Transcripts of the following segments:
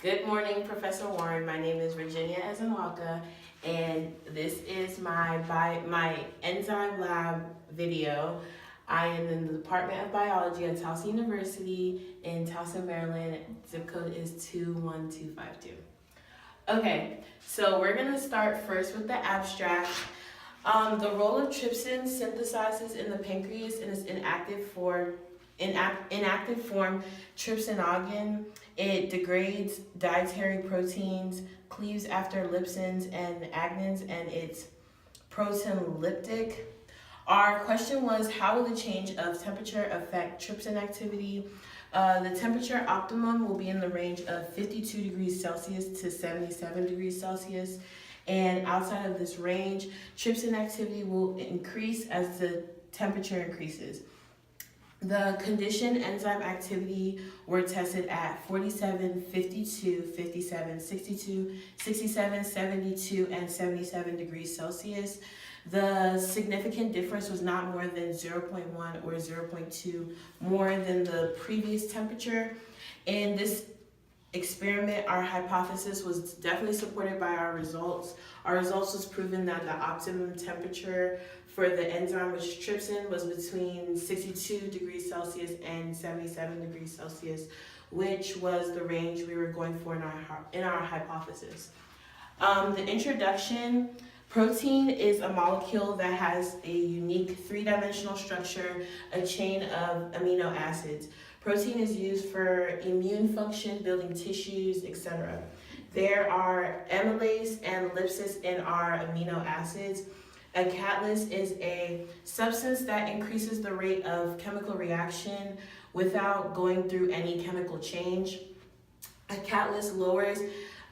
Good morning, Professor Warren. My name is Virginia Ezenwalka, and this is my Enzyme Lab video. I am in the Department of Biology at Towson University in Towson, Maryland. Zip code is 21252. Okay, so we're gonna start first with the abstract. The role of trypsin synthesizes in the pancreas in its inactive form trypsinogen. It degrades dietary proteins, cleaves after lipsins and agnins, and it's proteolytic. Our question was, how will the change of temperature affect trypsin activity? The temperature optimum will be in the range of 52 degrees Celsius to 77 degrees Celsius. And outside of this range, trypsin activity will increase as the temperature increases. The conditioned enzyme activity were tested at 47, 52, 57, 62, 67, 72, and 77 degrees Celsius. The significant difference was not more than 0.1 or 0.2 more than the previous temperature. In this experiment, our hypothesis was definitely supported by our results. Our results was proven that the optimum temperature for the enzyme, which trypsin, was between 62 degrees Celsius and 77 degrees Celsius, which was the range we were going for in our hypothesis. The introduction: protein is a molecule that has a unique three-dimensional structure, a chain of amino acids. Protein is used for immune function, building tissues, etc. There are amylase and ellipsis in our amino acids. A catalyst is a substance that increases the rate of chemical reaction without going through any chemical change. A catalyst lowers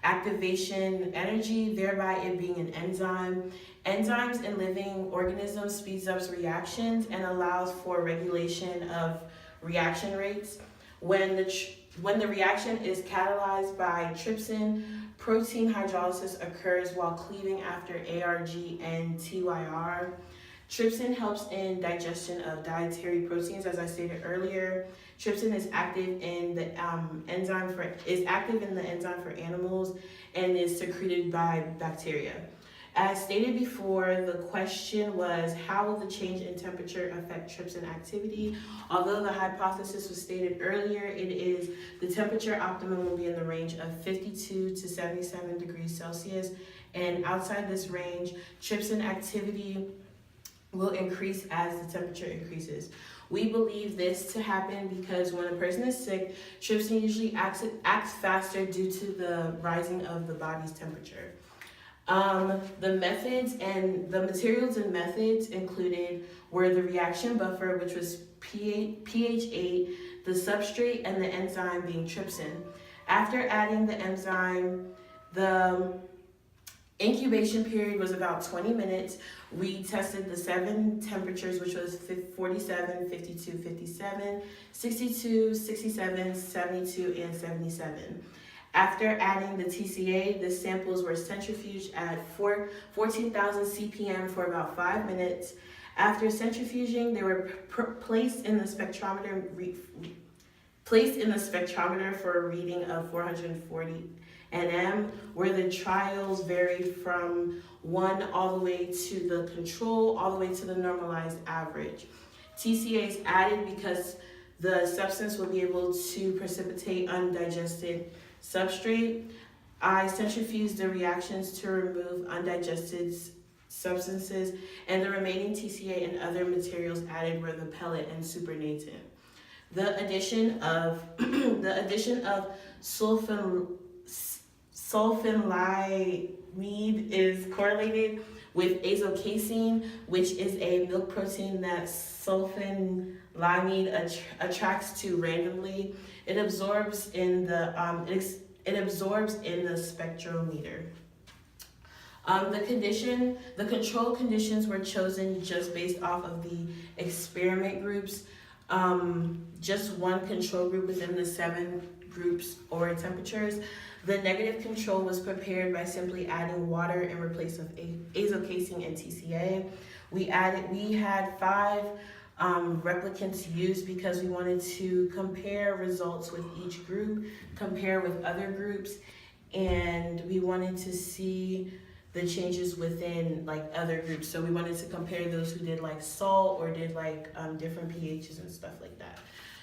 activation energy, thereby it being an enzyme. Enzymes in living organisms speeds up reactions and allows for regulation of reaction rates. When the reaction is catalyzed by trypsin, protein hydrolysis occurs while cleaving after ARG and TYR. Trypsin helps in digestion of dietary proteins, as I stated earlier. Trypsin is active in the enzyme for animals and is secreted by bacteria. As stated before, the question was, how will the change in temperature affect trypsin activity? Although the hypothesis was stated earlier, it is the temperature optimum will be in the range of 52 to 77 degrees Celsius, and outside this range, trypsin activity will increase as the temperature increases. We believe this to happen because when a person is sick, trypsin usually acts faster due to the rising of the body's temperature. The materials and methods included were the reaction buffer, which was pH 8, the substrate, and the enzyme being trypsin. After adding the enzyme, the incubation period was about 20 minutes. We tested the 7 temperatures, which was 47, 52, 57, 62, 67, 72, and 77. After adding the TCA, the samples were centrifuged at 14,000 CPM for about 5 minutes. After centrifuging, they were placed in the spectrometer for a reading of 440 nm, where the trials varied from 1 all the way to the control, all the way to the normalized average. TCA is added because the substance will be able to precipitate undigested substrate. I centrifused the reactions to remove undigested substances, and the remaining TCA and other materials added were the pellet and supernatant. The addition of sulfonamide is correlated with azocasein, which is a milk protein that sulfonamide attracts to randomly. It absorbs in the spectrometer. The control conditions were chosen just based off of the experiment groups. Just one control group within the 7 groups or temperatures. The negative control was prepared by simply adding water in place of azocasein and TCA. We had 5 replicants used because we wanted to compare results with each group, compare with other groups, and we wanted to see the changes within like other groups. So we wanted to compare those who did like salt or did like different pHs and stuff like that.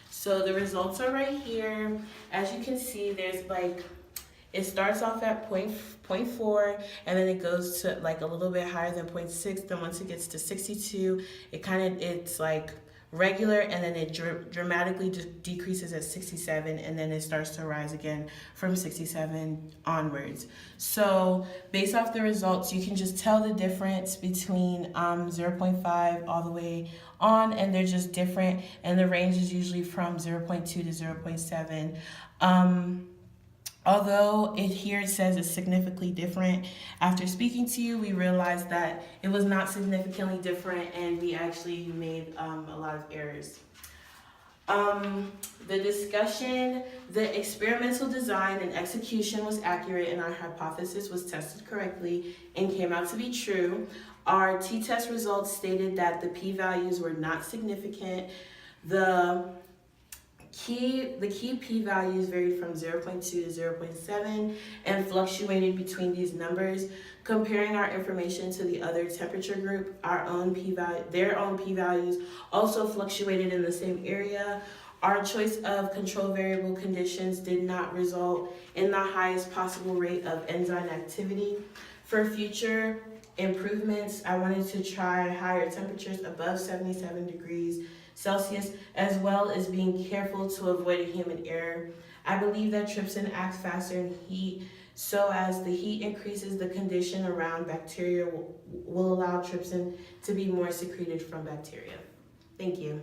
So the results are right here. As you can see, there's like, it starts off at point 4, and then it goes to like a little bit higher than 0.6. Then once it gets to 62, it's like regular, and then it dramatically decreases at 67, and then it starts to rise again from 67 onwards. So based off the results, you can just tell the difference between 0.5 all the way on, and they're just different, and the range is usually from 0.2 to 0.7. Although it says it's significantly different, after speaking to you, we realized that it was not significantly different, and we actually made a lot of errors. The discussion, the experimental design and execution was accurate, and our hypothesis was tested correctly and came out to be true. Our t-test results stated that the p-values were not significant. The key p-values varied from 0.2 to 0.7 and fluctuated between these numbers. Comparing our information to the other temperature group, their own p-values also fluctuated in the same area. Our choice of control variable conditions did not result in the highest possible rate of enzyme activity. For future improvements, I wanted to try higher temperatures above 77 degrees Celsius, as well as being careful to avoid a human error. I believe that trypsin acts faster in heat, so as the heat increases, the condition around bacteria will allow trypsin to be more secreted from bacteria. Thank you.